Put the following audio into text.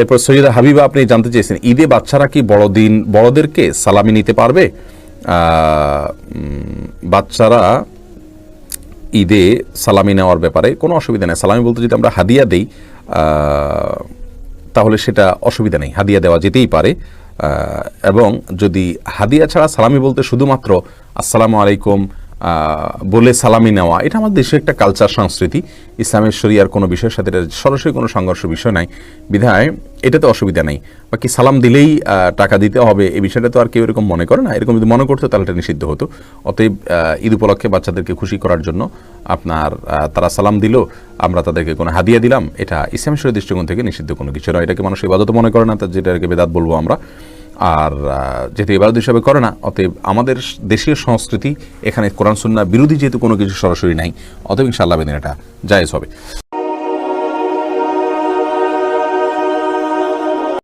এরপর সৈয়দা হাবিবা আপনি জানতে চেয়েছেন, ঈদে বাচ্চারা কি বড়দেরকে সালামি নিতে পারবে? বাচ্চারা ঈদে সালামি নেওয়ার ব্যাপারে কোনো অসুবিধা নেই। সালামি বলতে যদি আমরা হাদিয়া দেই তাহলে সেটা অসুবিধা নেই, হাদিয়া দেওয়া যেতেই পারে। এবং যদি হাদিয়া ছাড়া সালামি বলতে শুধুমাত্র আসসালামু আলাইকুম বলে সালামি নেওয়া, এটা আমাদের দেশের একটা কালচার, সংস্কৃতি, ইসলামের শরিয়ার কোনো বিষয়ের সাথে এটা সরাসরি কোনো সংঘর্ষ বিষয় নাই, বিধায় এটাতে অসুবিধা নেই। বাকি সালাম দিলেই টাকা দিতে হবে এই বিষয়টা তো আর কেউ এরকম মনে করে না। এরকম যদি মনে করতো তাহলে এটা নিষিদ্ধ হতো। অতএব ঈদ উপলক্ষে বাচ্চাদেরকে খুশি করার জন্য তারা সালাম দিল, আমরা তাদেরকে কোনো হাদিয়া দিলাম, এটা ইসলামের শরীয়তের দৃষ্টিকোণ থেকে নিষিদ্ধ কোনো কিছু নয়। এটাকে মানুষ ইবাদত মনে করে না, যেটাকে বেদাত বলবো আমরা। আর যেহেতু ইবাদত হিসাবে করে না, অতএব আমাদের দেশীয় সংস্কৃতি, এখানে কোরআন সুন্নাহ বিরোধী যেহেতু কোনো কিছু সরাসরি নাই, অতএব ইনশাআল্লাহ এটা জায়েজ হবে।